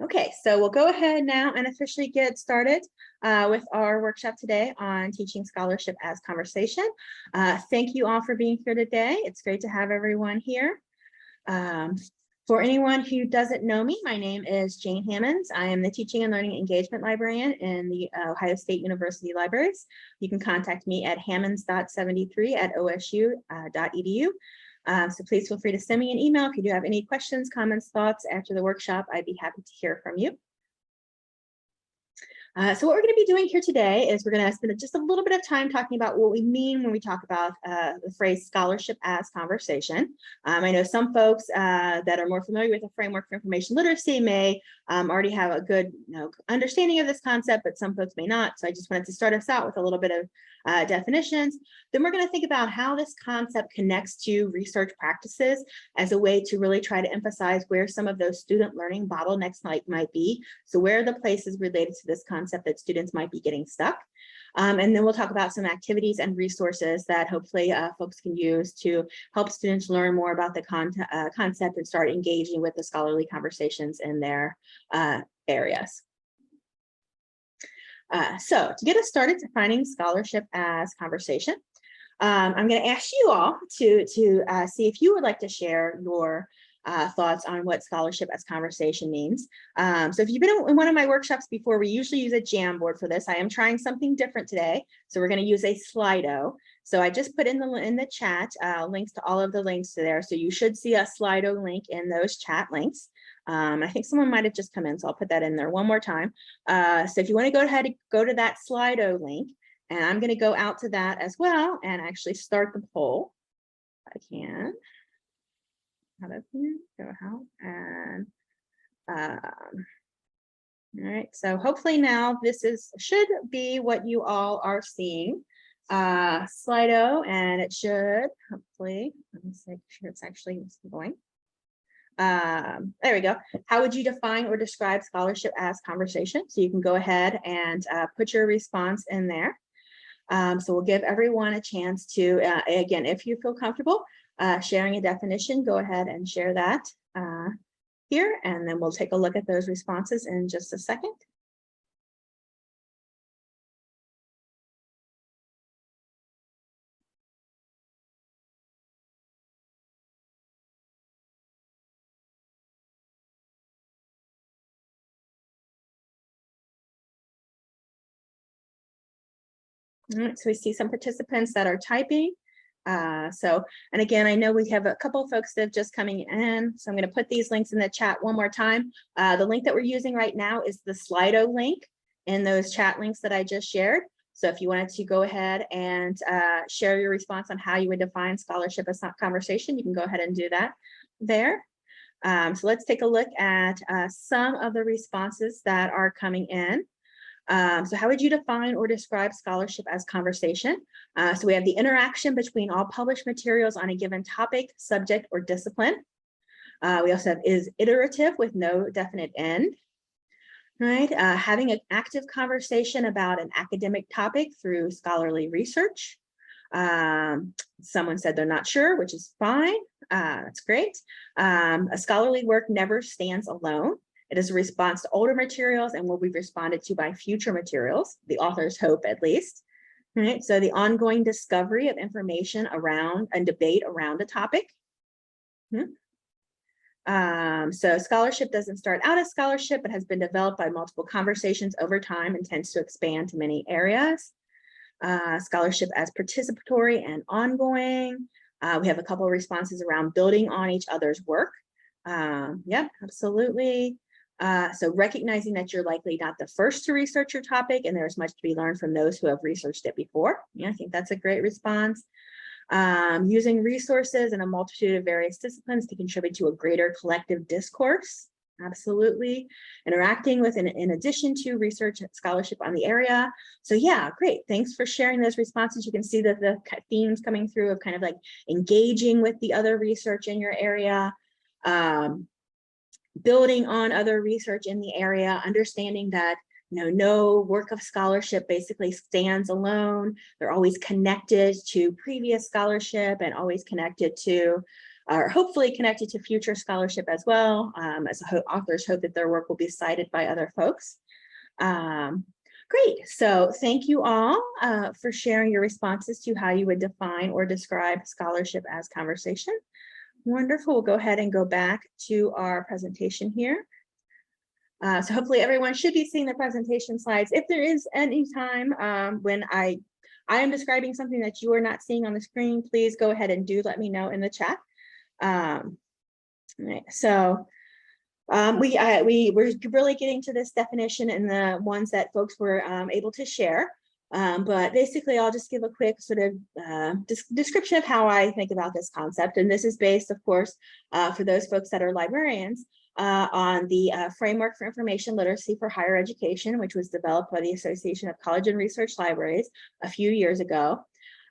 Okay, so we'll go ahead now and officially get started with our workshop today on teaching scholarship as conversation. Thank you all for being here today. It's great to have everyone here. For anyone who doesn't know me, my name is Jane Hammonds. I am the Teaching and Learning Engagement Librarian in the Ohio State University Libraries. You can contact me at hammonds.73@osu.edu. So please feel free to send me an email if you do have any questions, comments, thoughts after the workshop. I'd be happy to hear from you. So what we're going to be doing here today is we're going to spend just a little bit of time talking about what we mean when we talk about the phrase scholarship as conversation. I know some folks that are more familiar with the framework for information literacy may already have a good understanding of this concept, but some folks may not. So I just wanted to start us out with a little bit of definitions. Then we're going to think about how this concept connects to research practices as a way to really try to emphasize where some of those student learning bottlenecks might be. So where are the places related to this concept that students might be getting stuck? And then we'll talk about some activities and resources that hopefully folks can use to help students learn more about the concept and start engaging with the scholarly conversations in their areas. So to get us started defining scholarship as conversation, I'm going to ask you all to see if you would like to share your thoughts on what scholarship as conversation means. So if you've been in one of my workshops before, we usually use a Jamboard for this. I am trying something different today. So we're going to use a Slido. So I just put in the chat links to all of the links to there. So you should see a Slido link in those chat links. I think someone might have just come in, so I'll put that in there one more time. So if you want to go ahead and go to that Slido link, and I'm going to go out to that as well and actually start the poll. I can. Out of here, go out and all right. So hopefully now this should be what you all are seeing. Slido, and it should hopefully. Let me make sure it's actually going. There we go. How would you define or describe scholarship as conversation? So you can go ahead and put your response in there. So we'll give everyone a chance to, again, if you feel comfortable sharing a definition, go ahead and share that here, and then we'll take a look at those responses in just a second. All right, so we see some participants that are typing. And again, I know we have a couple of folks that have just coming in, so I'm going to put these links in the chat one more time. The link that we're using right now is the Slido link in those chat links that I just shared. So if you wanted to go ahead and share your response on how you would define scholarship as conversation, you can go ahead and do that there. So let's take a look at some of the responses that are coming in. So how would you define or describe scholarship as conversation? So we have the interaction between all published materials on a given topic, subject, or discipline. We also have is iterative with no definite end. Right? Having an active conversation about an academic topic through scholarly research. Someone said they're not sure, which is fine. That's great. A scholarly work never stands alone. It is a response to older materials and will be responded to by future materials, the authors hope at least. Right? So the ongoing discovery of information around and debate around a topic. So scholarship doesn't start out as scholarship, but has been developed by multiple conversations over time and tends to expand to many areas. Scholarship as participatory and ongoing. We have a couple of responses around building on each other's work. Yeah, absolutely. So recognizing that you're likely not the first to research your topic and there's much to be learned from those who have researched it before. Yeah, I think that's a great response. Using resources in a multitude of various disciplines to contribute to a greater collective discourse. Absolutely. Interacting with, in addition to research and scholarship on the area. So yeah, great. Thanks for sharing those responses. You can see that the themes coming through of kind of like engaging with the other research in your area. Building on other research in the area, understanding that no work of scholarship basically stands alone. They're always connected to previous scholarship and always connected to are hopefully connected to future scholarship as well, as authors hope that their work will be cited by other folks. Great, so thank you all for sharing your responses to how you would define or describe scholarship as conversation. Wonderful, we'll go ahead and go back to our presentation here. So hopefully everyone should be seeing the presentation slides. If there is any time when I am describing something that you are not seeing on the screen, please go ahead and do let me know in the chat. Right, so we're really getting to this definition and the ones that folks were able to share. But basically, I'll just give a quick sort of description of how I think about this concept. And this is based, of course, for those folks that are librarians, on the Framework for Information Literacy for Higher Education, which was developed by the Association of College and Research Libraries a few years ago.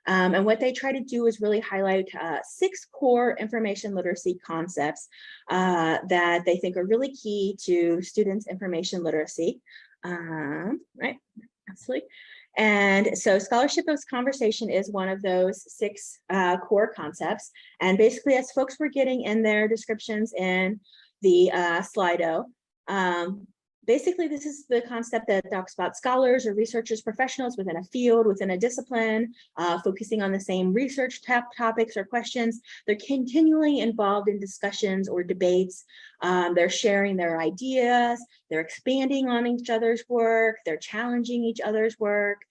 And what they try to do is really highlight 6 core information literacy concepts that they think are really key to students' information literacy. Right, absolutely. And so scholarship as conversation is one of those 6 core concepts. And basically, as folks were getting in their descriptions in the Slido, basically, this is the concept that talks about scholars or researchers, professionals within a field, within a discipline, focusing on the same research topics or questions. They're continually involved in discussions or debates. They're sharing their ideas. They're expanding on each other's work. They're challenging each other's work.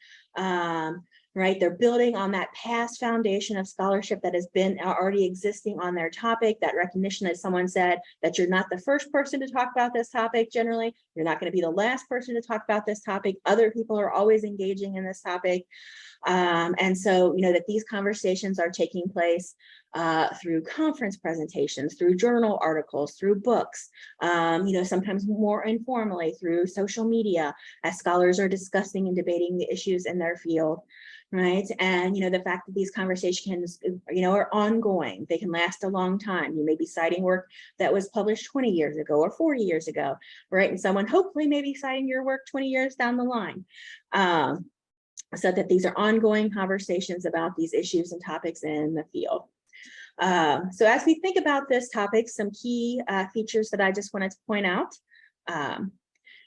Right, they're building on that past foundation of scholarship that has been already existing on their topic, that recognition that someone said that you're not the first person to talk about this topic generally, you're not going to be the last person to talk about this topic, other people are always engaging in this topic. And so, that these conversations are taking place through conference presentations, through journal articles, through books, sometimes more informally through social media, as scholars are discussing and debating the issues in their field. Right. And, the fact that these conversations, are ongoing, they can last a long time. You may be citing work that was published 20 years ago or 40 years ago, right? And someone hopefully may be citing your work 20 years down the line. So that these are ongoing conversations about these issues and topics in the field. So as we think about this topic, some key features that I just wanted to point out.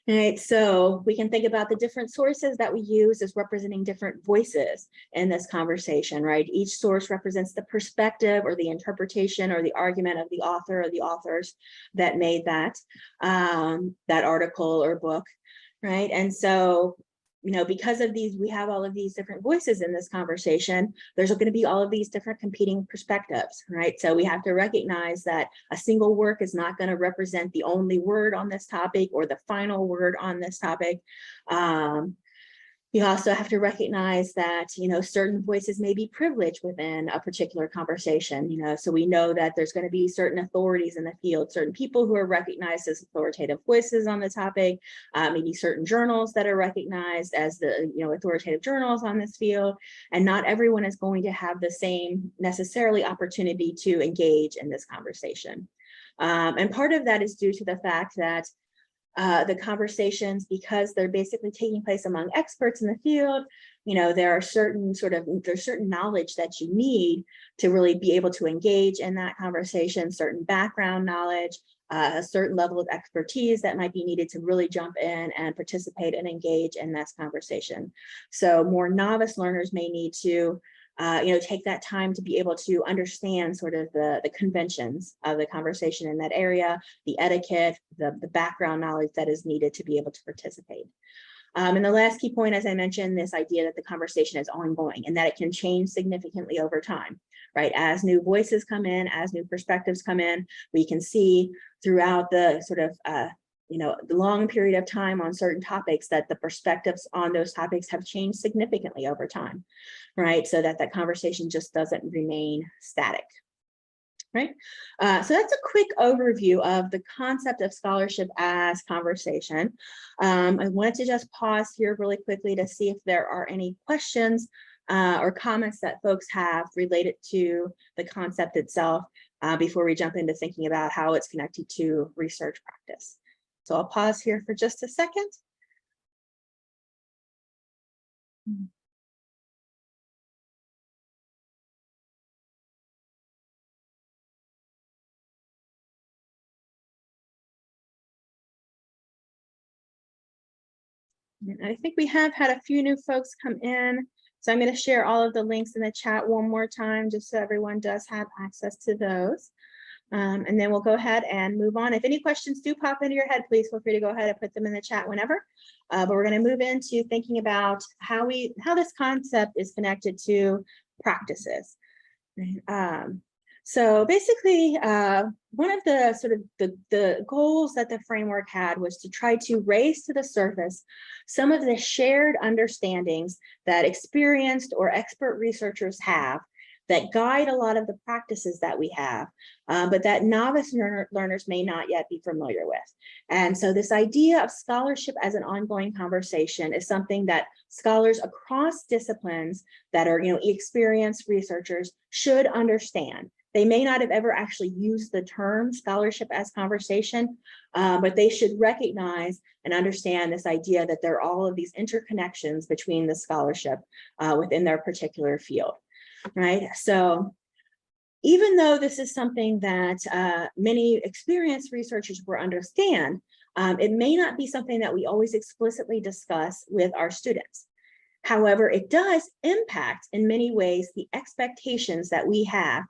Right, so we can think about the different sources that we use as representing different voices in this conversation, right? Each source represents the perspective or the interpretation or the argument of the author or the authors that made that article or book, right? And so, because of these, we have all of these different voices in this conversation. There's going to be all of these different competing perspectives, right? So we have to recognize that a single work is not going to represent the only word on this topic or the final word on this topic. You also have to recognize that, certain voices may be privileged within a particular conversation, so we know that there's going to be certain authorities in the field, certain people who are recognized as authoritative voices on the topic, maybe certain journals that are recognized as the, authoritative journals on this field, and not everyone is going to have the same necessarily opportunity to engage in this conversation. And part of that is due to the fact that the conversations, because they're basically taking place among experts in the field, there are there's certain knowledge that you need to really be able to engage in that conversation, certain background knowledge, a certain level of expertise that might be needed to really jump in and participate and engage in this conversation. So more novice learners may need to take that time to be able to understand sort of the conventions of the conversation in that area, the etiquette, the background knowledge that is needed to be able to participate. And the last key point, as I mentioned, this idea that the conversation is ongoing and that it can change significantly over time, right? As new voices come in, as new perspectives come in, we can see throughout the sort of the long period of time on certain topics that the perspectives on those topics have changed significantly over time, right? So that conversation just doesn't remain static, right? So that's a quick overview of the concept of scholarship as conversation. I wanted to just pause here really quickly to see if there are any questions or comments that folks have related to the concept itself before we jump into thinking about how it's connected to research practice. So I'll pause here for just a second. And I think we have had a few new folks come in. So I'm going to share all of the links in the chat one more time, just so everyone does have access to those. And then we'll go ahead and move on. If any questions do pop into your head, please feel free to go ahead and put them in the chat whenever. But we're going to move into thinking about how this concept is connected to practices. So basically, one of the sort of the goals that the framework had was to try to raise to the surface some of the shared understandings that experienced or expert researchers have that guide a lot of the practices that we have, but that novice learners may not yet be familiar with. And so this idea of scholarship as an ongoing conversation is something that scholars across disciplines that are, experienced researchers should understand. They may not have ever actually used the term scholarship as conversation, but they should recognize and understand this idea that there are all of these interconnections between the scholarship within their particular field. Right. So even though this is something that many experienced researchers will understand, it may not be something that we always explicitly discuss with our students. However, it does impact in many ways the expectations that we have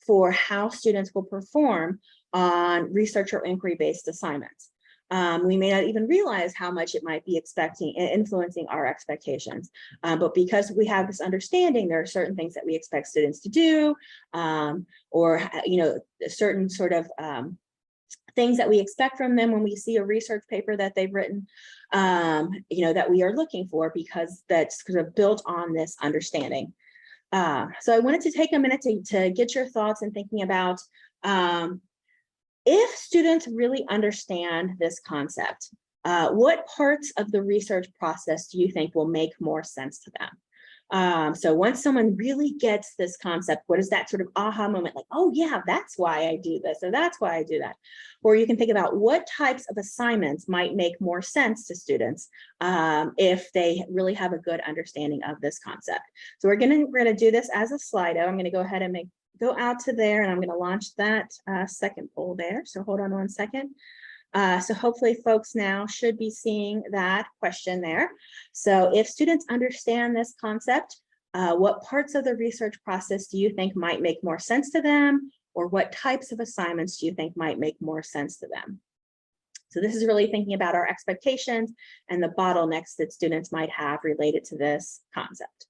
for how students will perform on research or inquiry-based assignments. We may not even realize how much it might be influencing our expectations. But because we have this understanding, there are certain things that we expect students to do, or certain sort of things that we expect from them when we see a research paper that they've written, that we are looking for, because that's sort of built on this understanding. So I wanted to take a minute to get your thoughts and thinking about if students really understand this concept, what parts of the research process do you think will make more sense to them? So once someone really gets this concept, what is that sort of aha moment, like, oh yeah, that's why I do this, or that's why I do that? Or you can think about what types of assignments might make more sense to students if they really have a good understanding of this concept. So we're gonna do this as a Slido. I'm gonna go ahead and go out to there, and I'm going to launch that second poll there. So hold on one second. So hopefully folks now should be seeing that question there. So if students understand this concept, what parts of the research process do you think might make more sense to them? Or what types of assignments do you think might make more sense to them? So this is really thinking about our expectations and the bottlenecks that students might have related to this concept.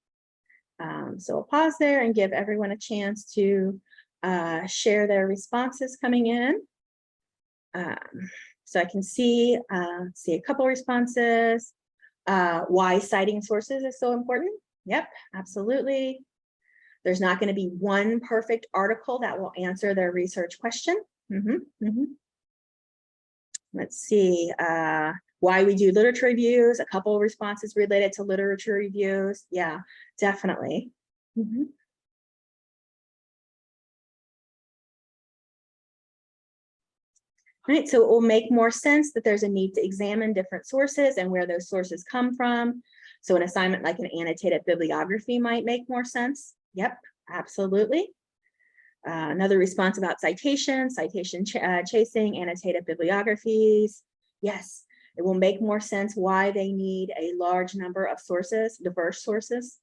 So I'll pause there and give everyone a chance to share their responses coming in. So I can see a couple responses. Why citing sources is so important. Yep, absolutely. There's not going to be one perfect article that will answer their research question. Let's see. Why we do literature reviews, a couple of responses related to literature reviews. Yeah, definitely. Right, so it will make more sense that there's a need to examine different sources and where those sources come from. So an assignment like an annotated bibliography might make more sense. Yep, absolutely. Another response about citation chasing, annotated bibliographies. Yes, it will make more sense why they need a large number of sources, diverse sources.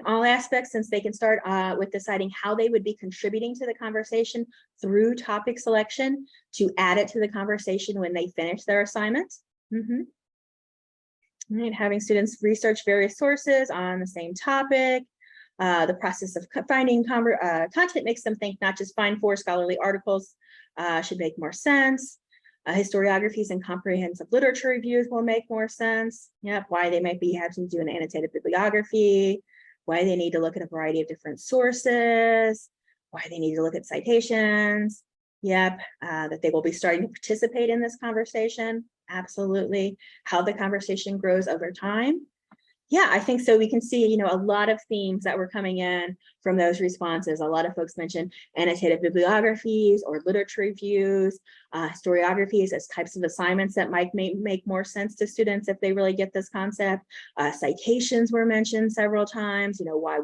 All aspects, since they can start with deciding how they would be contributing to the conversation through topic selection to add it to the conversation when they finish their assignment. Right, having students research various sources on the same topic. The process of finding content makes them think not just find 4 scholarly articles should make more sense. Historiographies and comprehensive literature reviews will make more sense. Yep, why they might be having to do an annotated bibliography, why they need to look at a variety of different sources, why they need to look at citations. Yep, that they will be starting to participate in this conversation. Absolutely. How the conversation grows over time. Yeah, I think so. We can see, a lot of themes that were coming in from those responses. A lot of folks mentioned annotated bibliographies or literature reviews, historiographies as types of assignments that might make more sense to students if they really get this concept. Citations were mentioned several times, why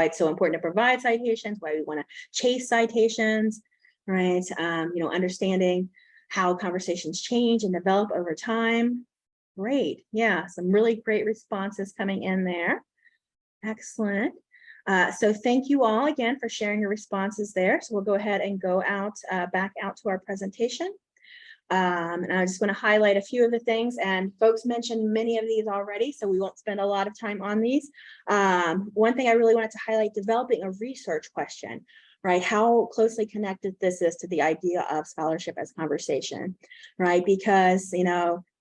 it's so important to provide citations, why we want to chase citations. right? Understanding how conversations change and develop over time. Great. Yeah, some really great responses coming in there. Excellent. So thank you all again for sharing your responses there. So we'll go ahead and go out back out to our presentation. And I just want to highlight a few of the things, and folks mentioned many of these already, so we won't spend a lot of time on these. One thing I really wanted to highlight, developing a research question, right? How closely connected this is to the idea of scholarship as conversation, right? Because,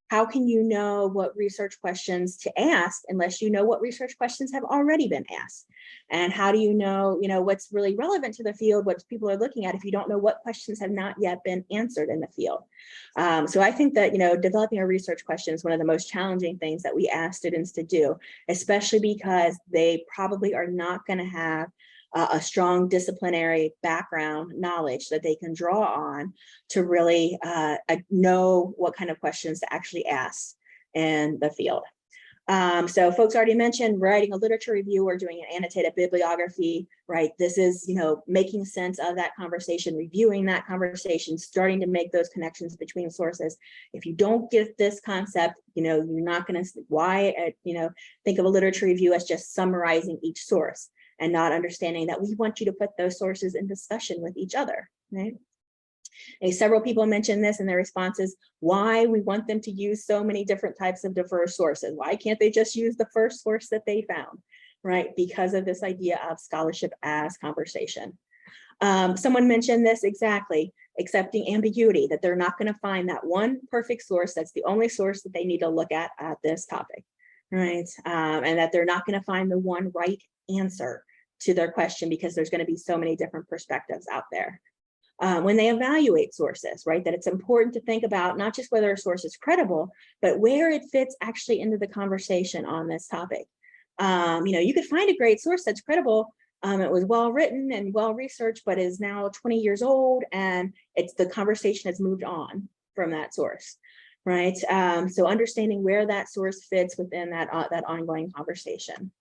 how can you know what research questions to ask unless you know what research questions have already been asked? And how do you know, what's really relevant to the field, what people are looking at, if you don't know what questions have not yet been answered in the field? So I think that, developing a research question is one of the most challenging things that we ask students to do, especially because they probably are not going to have a strong disciplinary background knowledge that they can draw on to really know what kind of questions to actually ask in the field. So folks already mentioned writing a literature review or doing an annotated bibliography, right? This is, making sense of that conversation, reviewing that conversation, starting to make those connections between sources. If you don't get this concept, you're not going to, think of a literature review as just summarizing each source and not understanding that we want you to put those sources in discussion with each other, right? Several people mentioned this in their responses, why we want them to use so many different types of diverse sources. Why can't they just use the first source that they found, right? Because of this idea of scholarship as conversation. Someone mentioned this exactly, accepting ambiguity, that they're not going to find that one perfect source that's the only source that they need to look at this topic, right? And that they're not going to find the one right answer to their question because there's going to be so many different perspectives out there. When they evaluate sources, right, that it's important to think about not just whether a source is credible, but where it fits actually into the conversation on this topic. You could find a great source that's credible. It was well written and well researched, but is now 20 years old, and the conversation has moved on from that source, right? So understanding where that source fits within that ongoing conversation.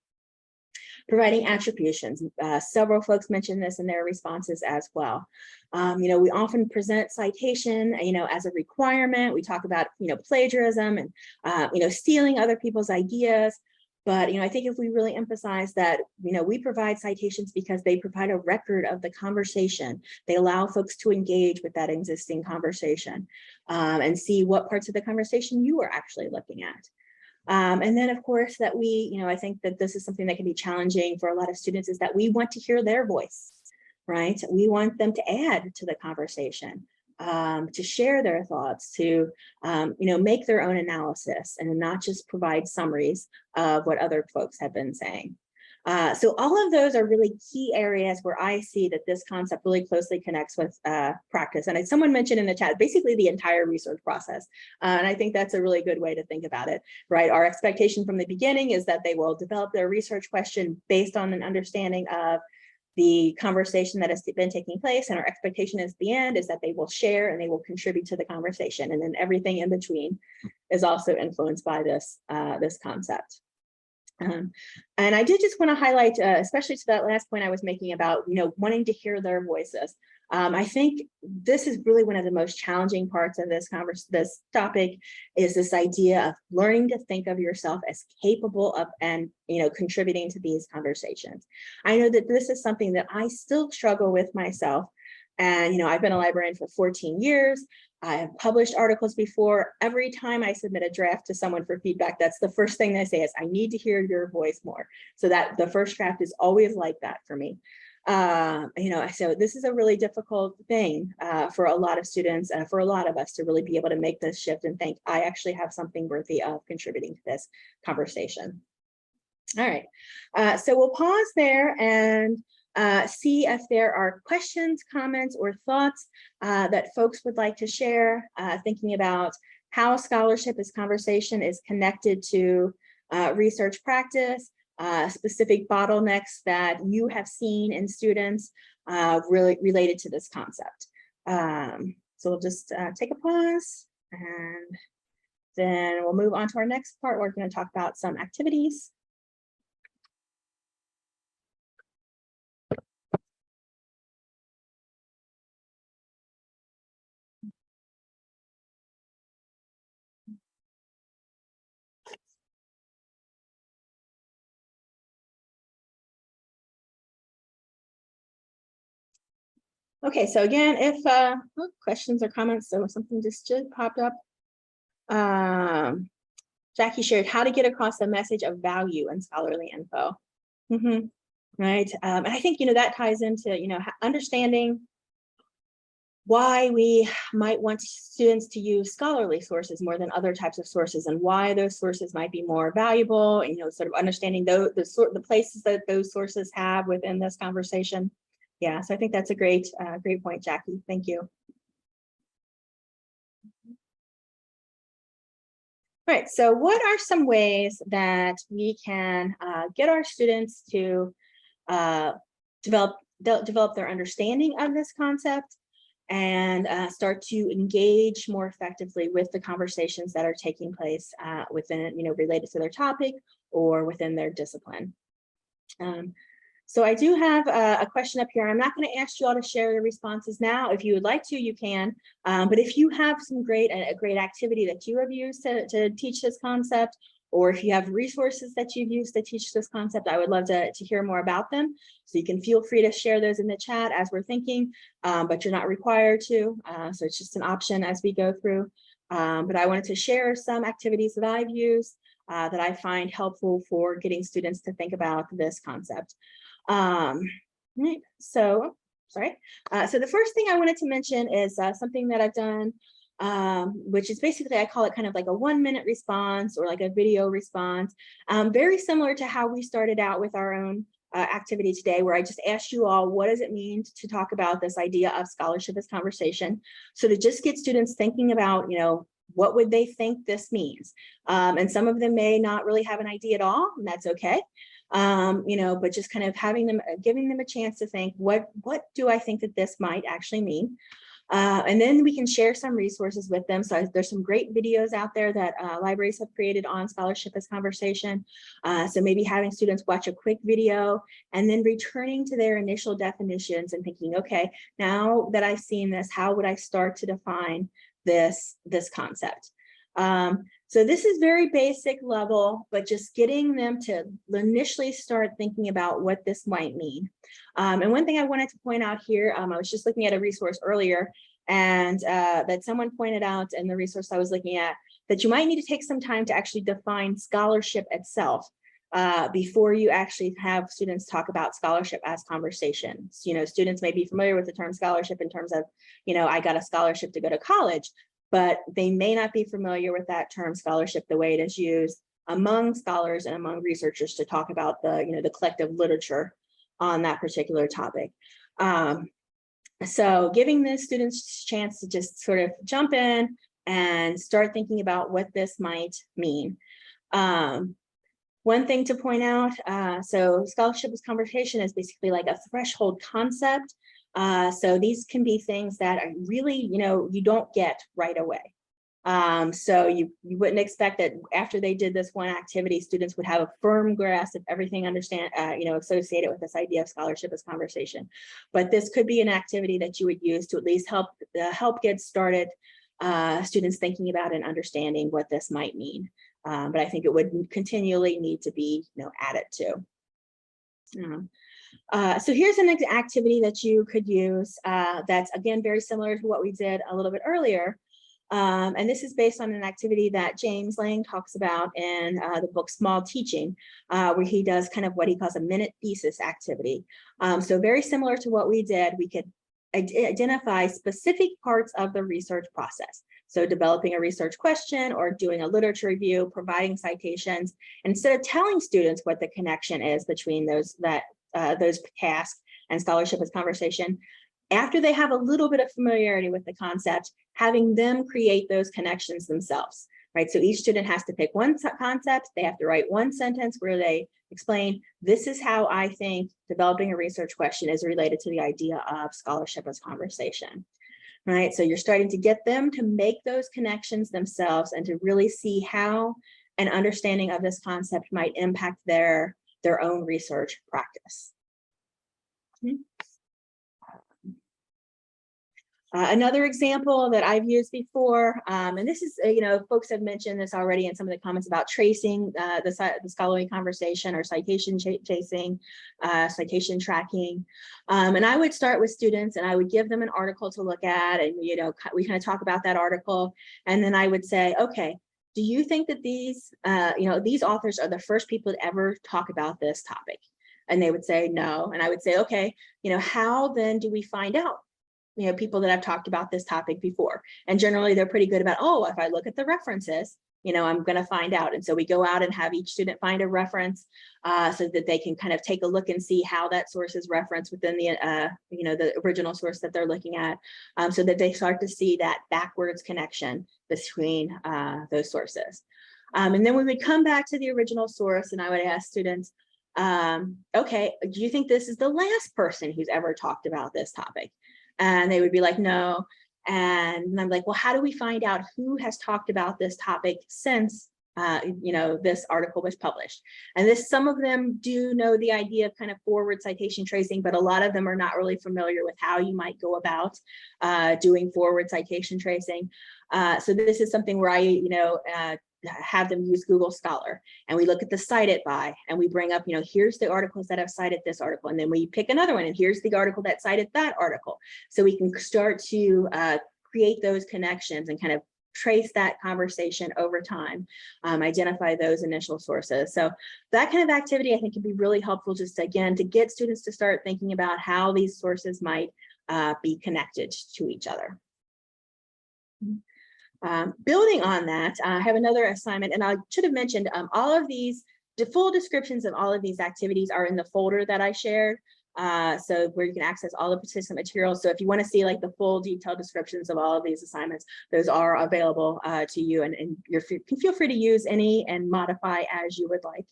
Providing attributions. Several folks mentioned this in their responses as well. We often present citation, as a requirement. We talk about, plagiarism and, stealing other people's ideas. But, I think if we really emphasize that, we provide citations because they provide a record of the conversation. They allow folks to engage with that existing conversation and see what parts of the conversation you are actually looking at. And then, of course, that I think that this is something that can be challenging for a lot of students, is that we want to hear their voice, right? We want them to add to the conversation, to share their thoughts, to, make their own analysis and not just provide summaries of what other folks have been saying. So all of those are really key areas where I see that this concept really closely connects with practice. And as someone mentioned in the chat, basically the entire research process. And I think that's a really good way to think about it, right? Our expectation from the beginning is that they will develop their research question based on an understanding of the conversation that has been taking place. And our expectation at the end is that they will share and they will contribute to the conversation. And then everything in between is also influenced by this concept. And I did just want to highlight, especially to that last point I was making about, wanting to hear their voices. I think this is really one of the most challenging parts of this topic, is this idea of learning to think of yourself as capable of and contributing to these conversations. I know that this is something that I still struggle with myself. And, I've been a librarian for 14 years. I have published articles before. Every time I submit a draft to someone for feedback, that's the first thing they say is, I need to hear your voice more. So that the first draft is always like that for me. So this is a really difficult thing for a lot of students, for a lot of us to really be able to make this shift and think, I actually have something worthy of contributing to this conversation. All right, so we'll pause there and see if there are questions, comments, or thoughts that folks would like to share, thinking about how scholarship as conversation is connected to research practice, specific bottlenecks that you have seen in students really related to this concept. So we'll just take a pause, and then we'll move on to our next part. We're going to talk about some activities. Okay, so again, if questions or comments, so something just popped up. Jackie shared how to get across the message of value in scholarly info. Right, and I think that ties into understanding why we might want students to use scholarly sources more than other types of sources, and why those sources might be more valuable, and sort of understanding the places that those sources have within this conversation. Yeah, so I think that's a great point, Jackie. Thank you. All right, so what are some ways that we can get our students to develop their understanding of this concept and start to engage more effectively with the conversations that are taking place within, related to their topic or within their discipline. So I do have a question up here. I'm not going to ask you all to share your responses now. If you would like to, you can. But if you have some great activity that you have used to teach this concept, or if you have resources that you've used to teach this concept, I would love to hear more about them. So you can feel free to share those in the chat as we're thinking, but you're not required to. So it's just an option as we go through. But I wanted to share some activities that I've used that I find helpful for getting students to think about this concept. Right, so sorry. So the first thing I wanted to mention is something that I've done, which is basically, I call it kind of like a 1-minute response or like a video response, very similar to how we started out with our own activity today, where I just asked you all, what does it mean to talk about this idea of scholarship as conversation? So to just get students thinking about, what would they think this means? And some of them may not really have an idea at all, and that's okay. But just kind of giving them a chance to think, what do I think that this might actually mean? And then we can share some resources with them. So there's some great videos out there that libraries have created on scholarship as conversation. So maybe having students watch a quick video and then returning to their initial definitions and thinking, okay, now that I've seen this, how would I start to define this concept? So this is very basic level, but just getting them to initially start thinking about what this might mean. And one thing I wanted to point out here, I was just looking at a resource earlier, and that someone pointed out in the resource I was looking at, that you might need to take some time to actually define scholarship itself before you actually have students talk about scholarship as conversation. Students may be familiar with the term scholarship in terms of, I got a scholarship to go to college, but they may not be familiar with that term scholarship the way it is used among scholars and among researchers to talk about the collective literature on that particular topic. So giving the students a chance to just sort of jump in and start thinking about what this might mean. One thing to point out, so scholarship as conversation is basically like a threshold concept. So these can be things that are really, you don't get right away. So you wouldn't expect that after they did this one activity, students would have a firm grasp of everything associated with this idea of scholarship as conversation. But this could be an activity that you would use to at least help get started students thinking about and understanding what this might mean. But I think it would continually need to be added to. So here's an activity that you could use that's, again, very similar to what we did a little bit earlier. And this is based on an activity that James Lang talks about in the book Small Teaching, where he does kind of what he calls a minute thesis activity. So very similar to what we did, we could identify specific parts of the research process. So developing a research question or doing a literature review, providing citations. And instead of telling students what the connection is between those tasks and scholarship as conversation, after they have a little bit of familiarity with the concept, having them create those connections themselves, right? So each student has to pick one concept. They have to write one sentence where they explain, this is how I think developing a research question is related to the idea of scholarship as conversation, right? So you're starting to get them to make those connections themselves and to really see how an understanding of this concept might impact their own research practice. Another example that I've used before, and this is, folks have mentioned this already in some of the comments about tracing the scholarly conversation or citation chasing, citation tracking. And I would start with students and I would give them an article to look at, and, we kind of talk about that article. And then I would say, okay, do you think that these authors are the first people to ever talk about this topic? And they would say no. And I would say, okay, how then do we find out? People that have talked about this topic before. And generally they're pretty good about, oh, if I look at the references, I'm going to find out. And so we go out and have each student find a reference so that they can kind of take a look and see how that source is referenced within the original source that they're looking at, so that they start to see that backwards connection between those sources. And then we would come back to the original source and I would ask students, okay, do you think this is the last person who's ever talked about this topic? And they would be like, no. And I'm like, well, how do we find out who has talked about this topic since, this article was published? And some of them do know the idea of kind of forward citation tracing, but a lot of them are not really familiar with how you might go about doing forward citation tracing. So this is something where I, have them use Google Scholar, and we look at the cited by, and we bring up, here's the articles that have cited this article, and then we pick another one, and here's the article that cited that article. So we can start to create those connections and kind of trace that conversation over time, identify those initial sources. So that kind of activity, I think, can be really helpful, just again, to get students to start thinking about how these sources might be connected to each other. Building on that, I have another assignment, and I should have mentioned all of these, the full descriptions of all of these activities are in the folder that I shared. So where you can access all the participant materials. So if you want to see like the full detailed descriptions of all of these assignments, those are available to you, and you can feel free to use any and modify as you would like.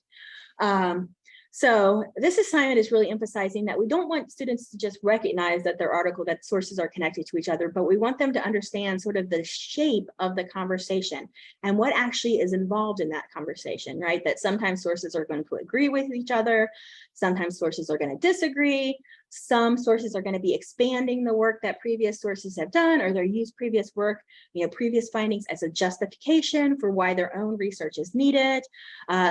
So this assignment is really emphasizing that we don't want students to just recognize that their article, that sources are connected to each other, but we want them to understand sort of the shape of the conversation and what actually is involved in that conversation, right? That sometimes sources are going to agree with each other, sometimes sources are going to disagree, some sources are going to be expanding the work that previous sources have done, or they're used previous work, previous findings as a justification for why their own research is needed.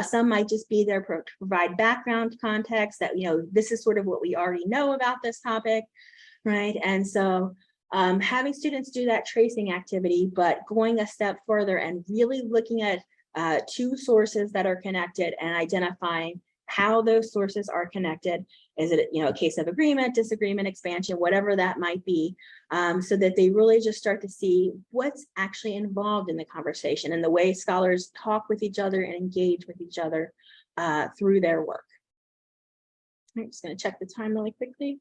Some might just be there to provide background context that, this is sort of what we already know about this topic, right? And so having students do that tracing activity, but going a step further and really looking at two sources that are connected and identifying how those sources are connected. Is it, a case of agreement, disagreement, expansion, whatever that might be, so that they really just start to see what's actually involved in the conversation and the way scholars talk with each other and engage with each other through their work. I'm just going to check the time really quickly.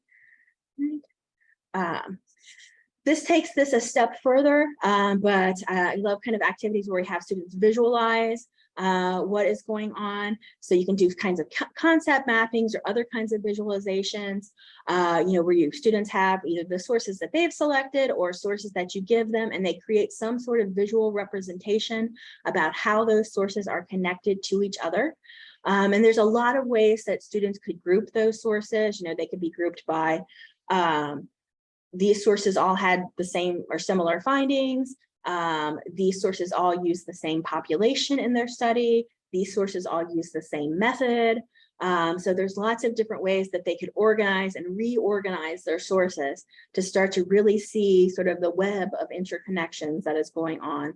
This takes this a step further, but I love kind of activities where we have students visualize what is going on. So you can do kinds of concept mappings or other kinds of visualizations, where your students have either the sources that they've selected or sources that you give them, and they create some sort of visual representation about how those sources are connected to each other. And there's a lot of ways that students could group those sources. They could be grouped by these sources all had the same or similar findings. These sources all use the same population in their study. These sources all use the same method. So there's lots of different ways that they could organize and reorganize their sources to start to really see sort of the web of interconnections that is going on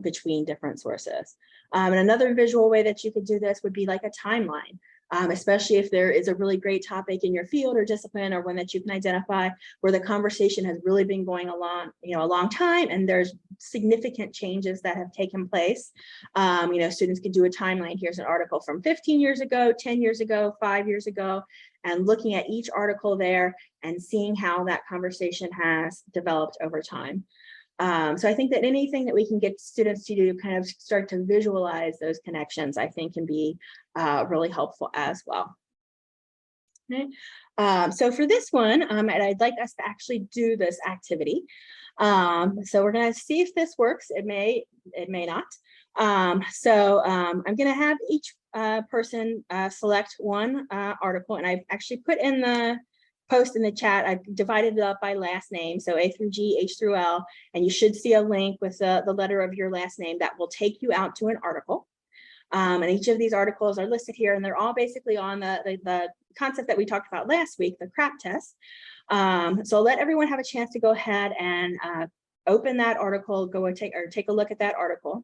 between different sources. And another visual way that you could do this would be like a timeline. Especially if there is a really great topic in your field or discipline, or one that you can identify where the conversation has really been going along, a long time, and there's significant changes that have taken place. Students can do a timeline. Here's an article from 15 years ago, 10 years ago, 5 years ago, and looking at each article there and seeing how that conversation has developed over time. So I think that anything that we can get students to do, kind of start to visualize those connections, I think can be really helpful as well. Okay. So for this one, and I'd like us to actually do this activity. So we're going to see if this works. It may not. So I'm going to have each person select one article, and I've actually put in the post in the chat. I've divided it up by last name, so A through G, H through L, and you should see a link with the letter of your last name that will take you out to an article. And each of these articles are listed here, and they're all basically on the concept that we talked about last week, the CRAP test. So let everyone have a chance to go ahead and open that article, go and take a look at that article.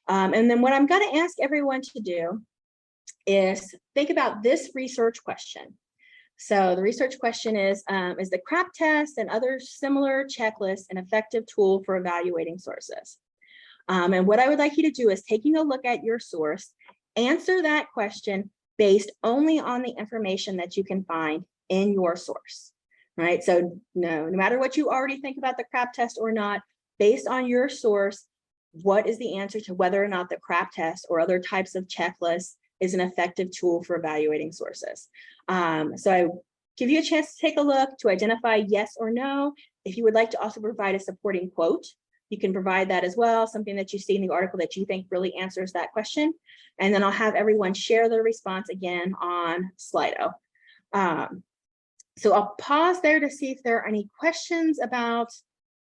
And then what I'm going to ask everyone to do is think about this research question. So the research question is the CRAP test and other similar checklists an effective tool for evaluating sources? And what I would like you to do is, taking a look at your source, answer that question based only on the information that you can find in your source, right? So no matter what you already think about the CRAP test or not, based on your source, what is the answer to whether or not the CRAP test or other types of checklists is an effective tool for evaluating sources? So I give you a chance to take a look to identify yes or no. If you would like to also provide a supporting quote, you can provide that as well, something that you see in the article that you think really answers that question. And then I'll have everyone share their response again on Slido. So I'll pause there to see if there are any questions about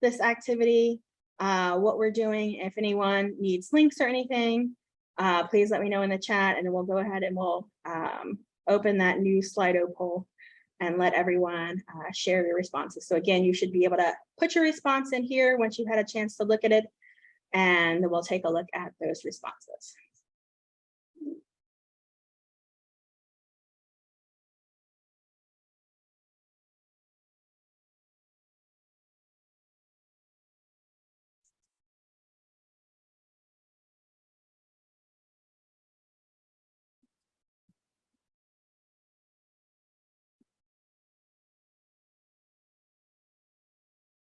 this activity, what we're doing. If anyone needs links or anything, please let me know in the chat, and then we'll go ahead and we'll open that new Slido poll and let everyone share their responses. So again, you should be able to put your response in here once you've had a chance to look at it, and we'll take a look at those responses.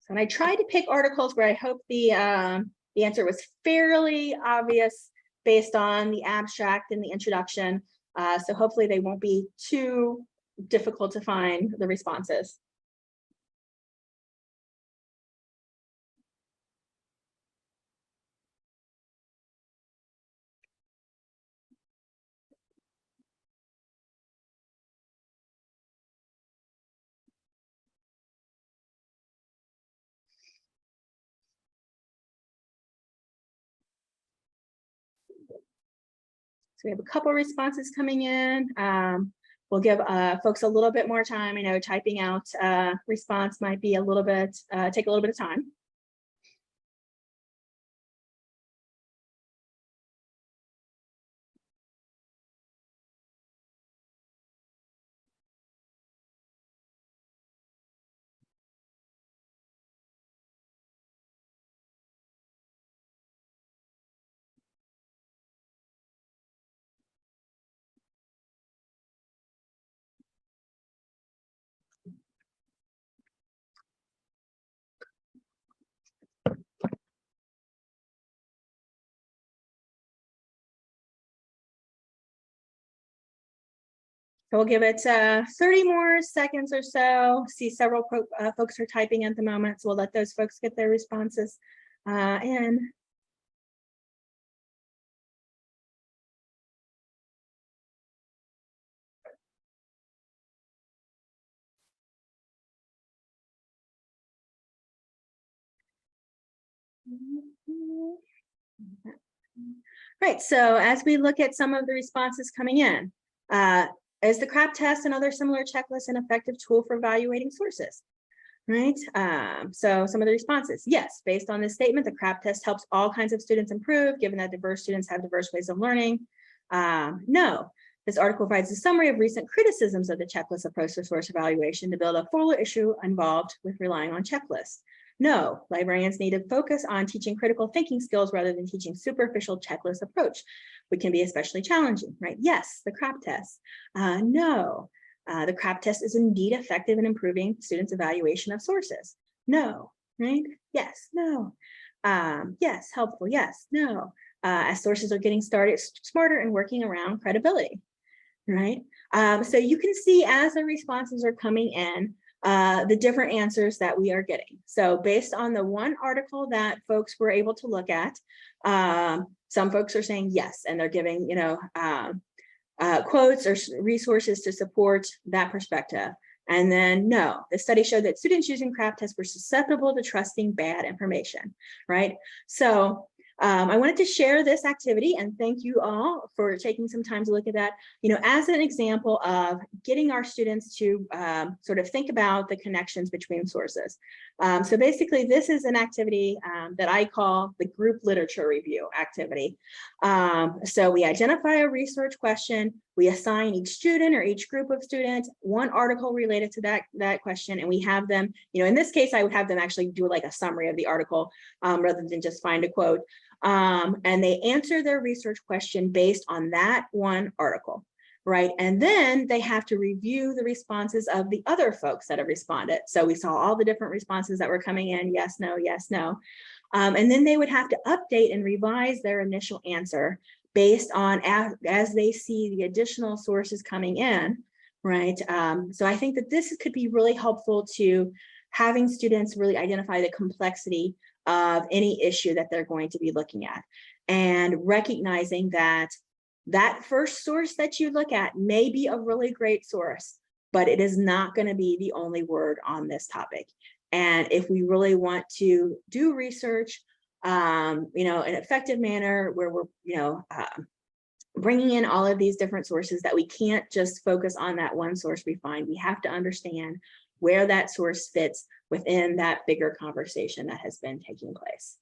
And I tried to pick articles where I hope the answer was fairly obvious based on the abstract and the introduction. So hopefully they won't be too difficult to find the responses. So we have a couple responses coming in. We'll give folks a little bit more time. I know typing out response might be a little bit, take a little bit of time. So we'll give it 30 more seconds or so. See several folks are typing at the moment, so we'll let those folks get their responses in. Right, so as we look at some of the responses coming in, is the CRAP test and other similar checklists an effective tool for evaluating sources? Right, so some of the responses: yes, based on this statement, the CRAP test helps all kinds of students improve, given that diverse students have diverse ways of learning. No, this article provides a summary of recent criticisms of the checklist approach to source evaluation to build a fuller issue involved with relying on checklists. No, librarians need to focus on teaching critical thinking skills rather than teaching superficial checklist approach, which can be especially challenging, right? Yes, the CRAP test. No, the CRAP test is indeed effective in improving students' evaluation of sources. No, right? Yes, no. Yes, helpful, yes, no. As sources are getting smarter and working around credibility, right? So you can see as the responses are coming in, the different answers that we are getting. So based on the one article that folks were able to look at, some folks are saying yes, and they're giving, quotes or resources to support that perspective. And then no, the study showed that students using CRAP tests were susceptible to trusting bad information, right? So I wanted to share this activity and thank you all for taking some time to look at that, as an example of getting our students to sort of think about the connections between sources. So basically, this is an activity that I call the group literature review activity. So we identify a research question, we assign each student or each group of students one article related to that question, and we have them, in this case, I would have them actually do like a summary of the article rather than just find a quote. And they answer their research question based on that one article, right? And then they have to review the responses of the other folks that have responded. So we saw all the different responses that were coming in, yes, no, yes, no. And then they would have to update and revise their initial answer based on as they see the additional sources coming in, right? So I think that this could be really helpful to having students really identify the complexity of any issue that they're going to be looking at, and recognizing that that first source that you look at may be a really great source, but it is not going to be the only word on this topic. And if we really want to do research, in an effective manner where we're, bringing in all of these different sources, that we can't just focus on that one source we find. We have to understand where that source fits within that bigger conversation that has been taking place.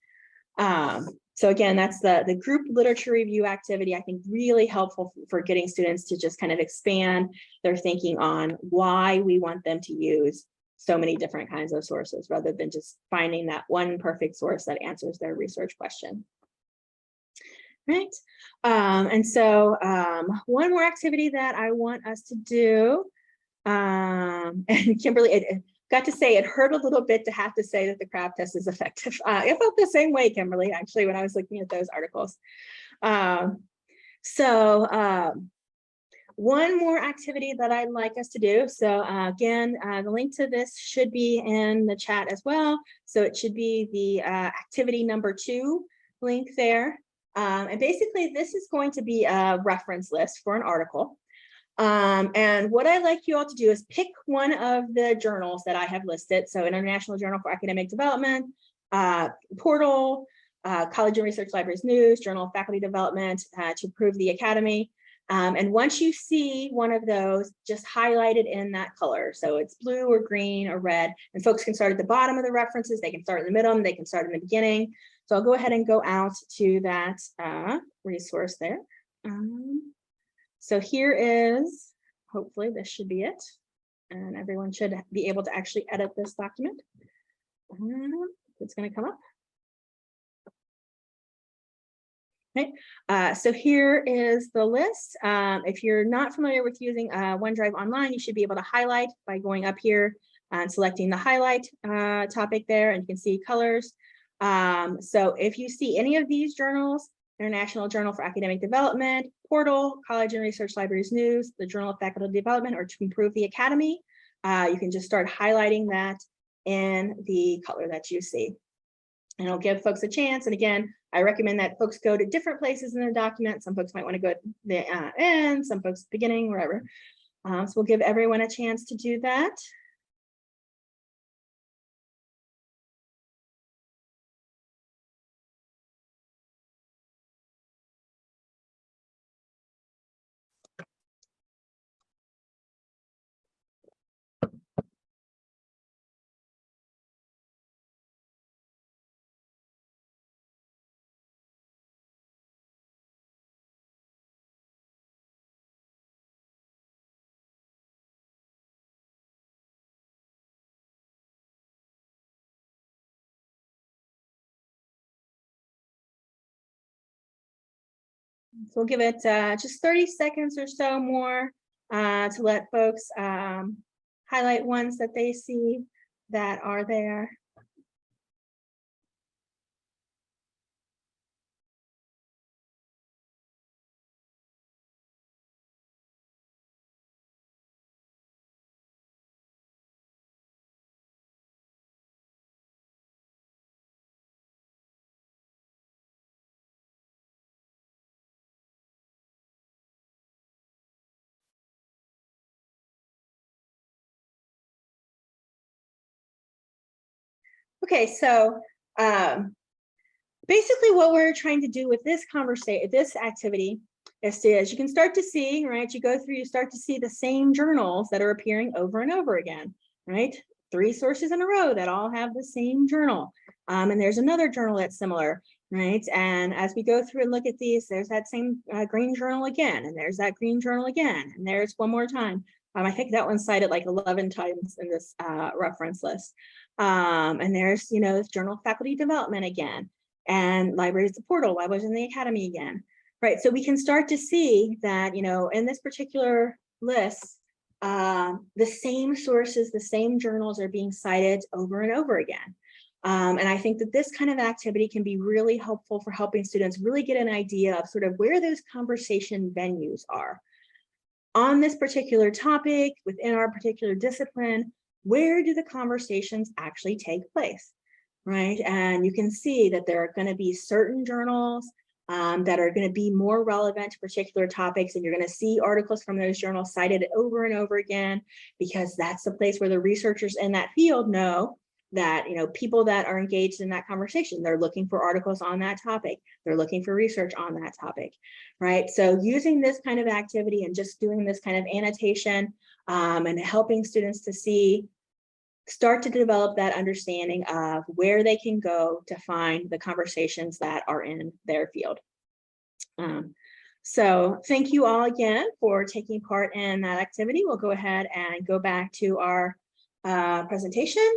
So again, that's the group literature review activity, I think really helpful for getting students to just kind of expand their thinking on why we want them to use so many different kinds of sources rather than just finding that one perfect source that answers their research question. Right. And so one more activity that I want us to do, and Kimberly, got to say it hurt a little bit to have to say that the CRAP test is effective. I felt the same way, Kimberly, actually, when I was looking at those articles. One more activity that I'd like us to do. So again, the link to this should be in the chat as well. So it should be the activity number 2 link there. And basically, this is going to be a reference list for an article. And what I'd like you all to do is pick one of the journals that I have listed. So International Journal for Academic Development, Portal, College and Research Libraries News, Journal of Faculty Development, to Improve the Academy. And once you see one of those, just highlight it in that color. So it's blue or green or red, and folks can start at the bottom of the references. They can start in the middle, they can start in the beginning. So I'll go ahead and go out to that resource there. So here is, hopefully this should be it. And everyone should be able to actually edit this document. It's going to come up. Okay, so here is the list. If you're not familiar with using OneDrive Online, you should be able to highlight by going up here and selecting the highlight topic there, and you can see colors. So if you see any of these journals, International Journal for Academic Development, Portal, College and Research Libraries News, the Journal of Faculty Development, or To Improve the Academy, you can just start highlighting that in the color that you see. And it'll give folks a chance. And again, I recommend that folks go to different places in the document. Some folks might want to go at the end, some folks beginning, wherever. So we'll give everyone a chance to do that. So we'll give it just 30 seconds or so more to let folks highlight ones that they see that are there. Okay, so basically what we're trying to do with this activity is to, as you can start to see, right, you go through, you start to see the same journals that are appearing over and over again, right? 3 sources in a row that all have the same journal. And there's another journal that's similar, right? And as we go through and look at these, there's that same green journal again, and there's that green journal again, and there's one more time. I think that one's cited like 11 times in this reference list. And there's, you know, journal faculty development again, and libraries the portal, libraries in the academy again, right? So we can start to see that, you know, in this particular list, the same sources, the same journals are being cited over and over again. And I think that this kind of activity can be really helpful for helping students really get an idea of sort of where those conversation venues are. On this particular topic, within our particular discipline, where do the conversations actually take place, right? And you can see that there are going to be certain journals that are going to be more relevant to particular topics, and you're going to see articles from those journals cited over and over again, because that's the place where the researchers in that field know that, you know, people that are engaged in that conversation, they're looking for articles on that topic, they're looking for research on that topic, right? So using this kind of activity and just doing this kind of annotation and helping students to start to develop that understanding of where they can go to find the conversations that are in their field. So thank you all again for taking part in that activity. We'll go ahead and go back to our presentation.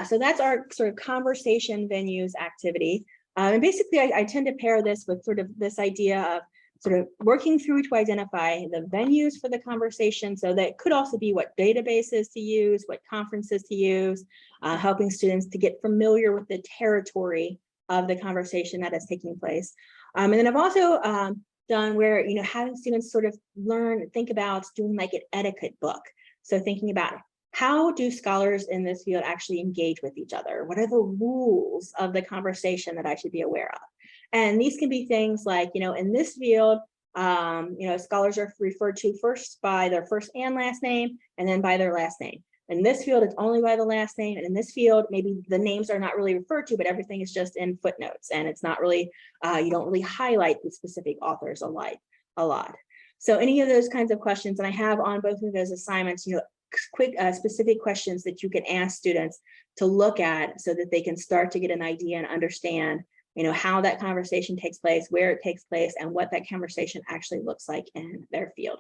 So that's our sort of conversation venues activity. And basically, I tend to pair this with sort of this idea of sort of working through to identify the venues for the conversation. So that could also be what databases to use, what conferences to use, helping students to get familiar with the territory of the conversation that is taking place. And then I've also done where, you know, having students sort of learn, think about doing like an etiquette book. So thinking about, how do scholars in this field actually engage with each other? What are the rules of the conversation that I should be aware of? And these can be things like, you know, in this field, you know, scholars are referred to first by their first and last name, and then by their last name. In this field, it's only by the last name. And in this field, maybe the names are not really referred to, but everything is just in footnotes. And it's not really, you don't really highlight the specific authors a lot. So any of those kinds of questions, and I have on both of those assignments, you know, quick specific questions that you can ask students to look at so that they can start to get an idea and understand, you know, how that conversation takes place, where it takes place, and what that conversation actually looks like in their field.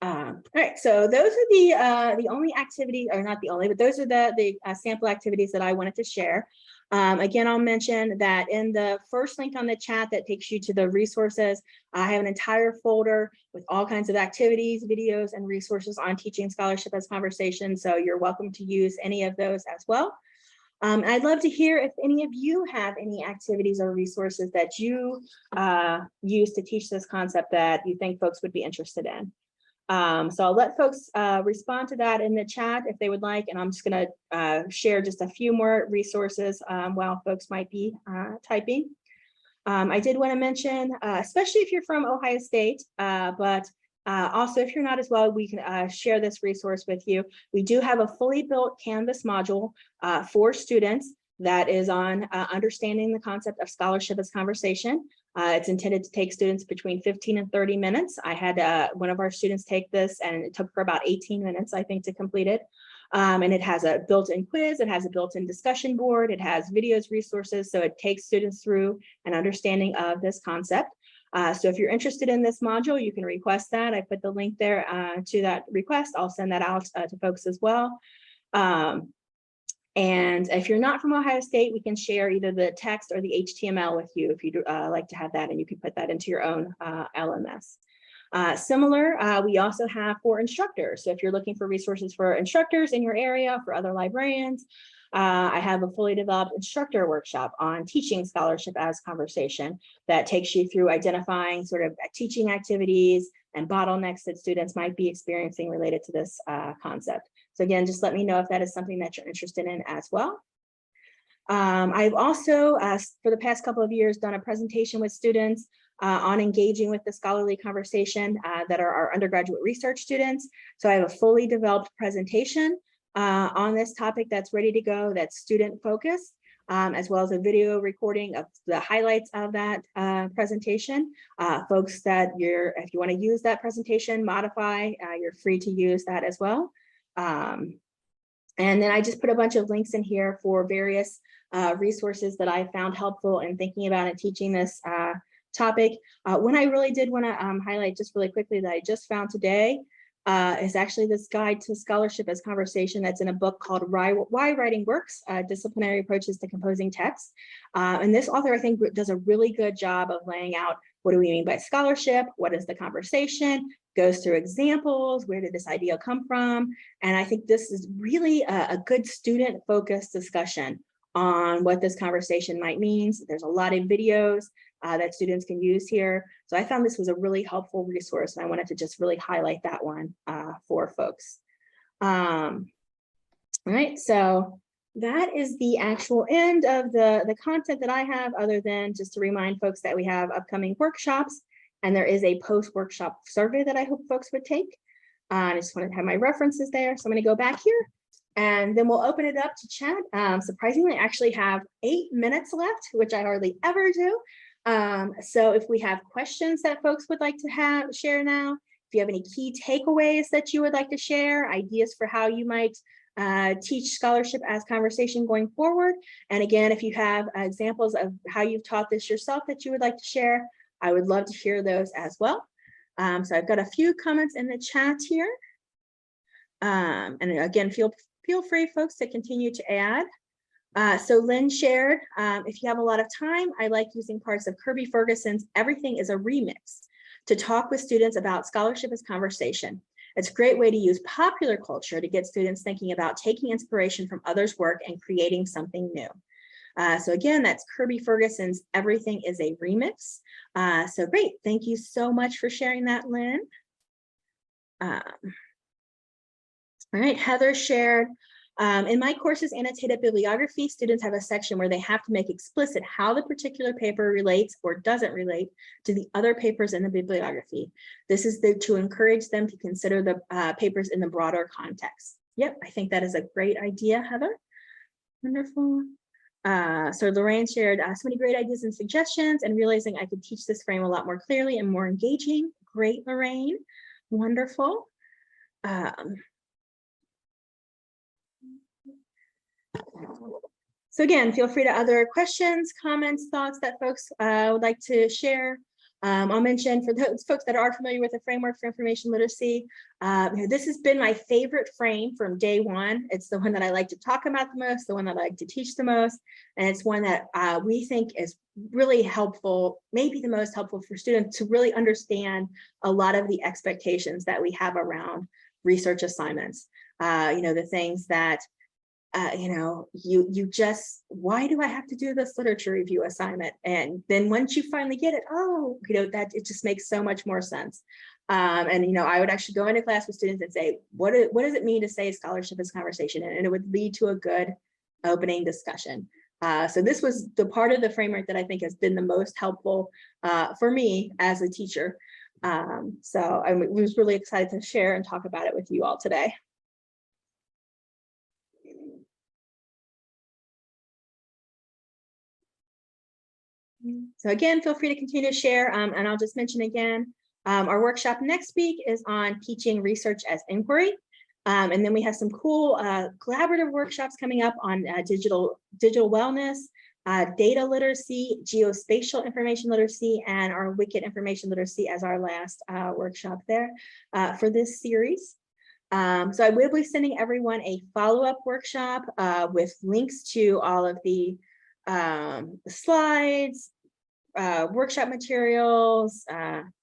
All right, so those are the only activity, or not the only, but those are the sample activities that I wanted to share. Again, I'll mention that in the first link on the chat that takes you to the resources, I have an entire folder with all kinds of activities, videos, and resources on teaching scholarship as conversation. So you're welcome to use any of those as well. I'd love to hear if any of you have any activities or resources that you use to teach this concept that you think folks would be interested in. So I'll let folks respond to that in the chat if they would like, and I'm just going to share just a few more resources while folks might be typing. I did want to mention, especially if you're from Ohio State, but also if you're not as well, we can share this resource with you. We do have a fully built Canvas module for students that is on understanding the concept of scholarship as conversation. It's intended to take students between 15 and 30 minutes. I had one of our students take this, and it took her about 18 minutes, I think, to complete it. And it has a built-in quiz, it has a built-in discussion board, it has videos, resources, so it takes students through an understanding of this concept. So if you're interested in this module, you can request that. I put the link there to that request. I'll send that out to folks as well. And if you're not from Ohio State, we can share either the text or the HTML with you if you'd like to have that, and you can put that into your own LMS. Similar, we also have for instructors. So if you're looking for resources for instructors in your area, for other librarians, I have a fully developed instructor workshop on teaching scholarship as conversation that takes you through identifying sort of teaching activities and bottlenecks that students might be experiencing related to this concept. So again, just let me know if that is something that you're interested in as well. I've also, for the past couple of years, done a presentation with students on engaging with the scholarly conversation that are our undergraduate research students. So I have a fully developed presentation on this topic that's ready to go, that's student focused, as well as a video recording of the highlights of that presentation. Folks that if you want to use that presentation, modify, you're free to use that as well. And then I just put a bunch of links in here for various resources that I found helpful in thinking about and teaching this topic. One I really did want to highlight just really quickly that I just found today is actually this guide to scholarship as conversation that's in a book called Why Writing Works, Disciplinary Approaches to Composing Text. And this author, I think, does a really good job of laying out what do we mean by scholarship, what is the conversation, goes through examples, where did this idea come from? And I think this is really a good student-focused discussion on what this conversation might mean. So there's a lot of videos that students can use here. So I found this was a really helpful resource, and I wanted to just really highlight that one for folks. All right, so that is the actual end of the content that I have, other than just to remind folks that we have upcoming workshops, and there is a post-workshop survey that I hope folks would take. I just wanted to have my references there. So I'm going to go back here, and then we'll open it up to chat. Surprisingly, I actually have 8 minutes left, which I hardly ever do. So if we have questions that folks would like to share now, if you have any key takeaways that you would like to share, ideas for how you might teach scholarship as conversation going forward. And again, if you have examples of how you've taught this yourself that you would like to share, I would love to hear those as well. So I've got a few comments in the chat here. And again, feel free, folks, to continue to add. So Lynn shared, if you have a lot of time, I like using parts of Kirby Ferguson's Everything is a Remix to talk with students about scholarship as conversation. It's a great way to use popular culture to get students thinking about taking inspiration from others' work and creating something new. So again, that's Kirby Ferguson's Everything is a Remix. So great, thank you so much for sharing that, Lynn. All right, Heather shared, in my courses, annotated bibliography, students have a section where they have to make explicit how the particular paper relates or doesn't relate to the other papers in the bibliography. This is to encourage them to consider the papers in the broader context. Yep, I think that is a great idea, Heather. Wonderful. So Lorraine shared so many great ideas and suggestions, and realizing I could teach this frame a lot more clearly and more engaging. Great, Lorraine. Wonderful. So again, feel free to other questions, comments, thoughts that folks would like to share. I'll mention for those folks that are familiar with the framework for information literacy, this has been my favorite frame from day one. It's the one that I like to talk about the most, the one that I like to teach the most, and it's one that we think is really helpful, maybe the most helpful for students to really understand a lot of the expectations that we have around research assignments. The things that you just, why do I have to do this literature review assignment? And then once you finally get it, that it just makes so much more sense. And I would actually go into class with students and say, what does it mean to say scholarship is conversation? And it would lead to a good opening discussion. So this was the part of the framework that I think has been the most helpful for me as a teacher. So I was really excited to share and talk about it with you all today. So again, feel free to continue to share, and I'll just mention again, our workshop next week is on teaching research as inquiry. And then we have some cool collaborative workshops coming up on digital wellness, data literacy, geospatial information literacy, and our Wicked information literacy as our last workshop there for this series. So I will be sending everyone a follow-up workshop with links to all of the slides, workshop materials,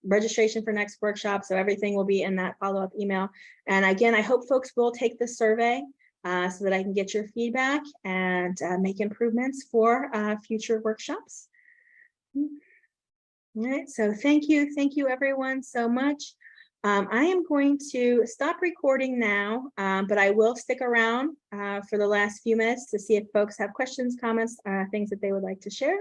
registration for next workshop. So everything will be in that follow-up email. And again, I hope folks will take the survey so that I can get your feedback and make improvements for future workshops. All right, so thank you everyone so much. I am going to stop recording now, but I will stick around for the last few minutes to see if folks have questions, comments, things that they would like to share.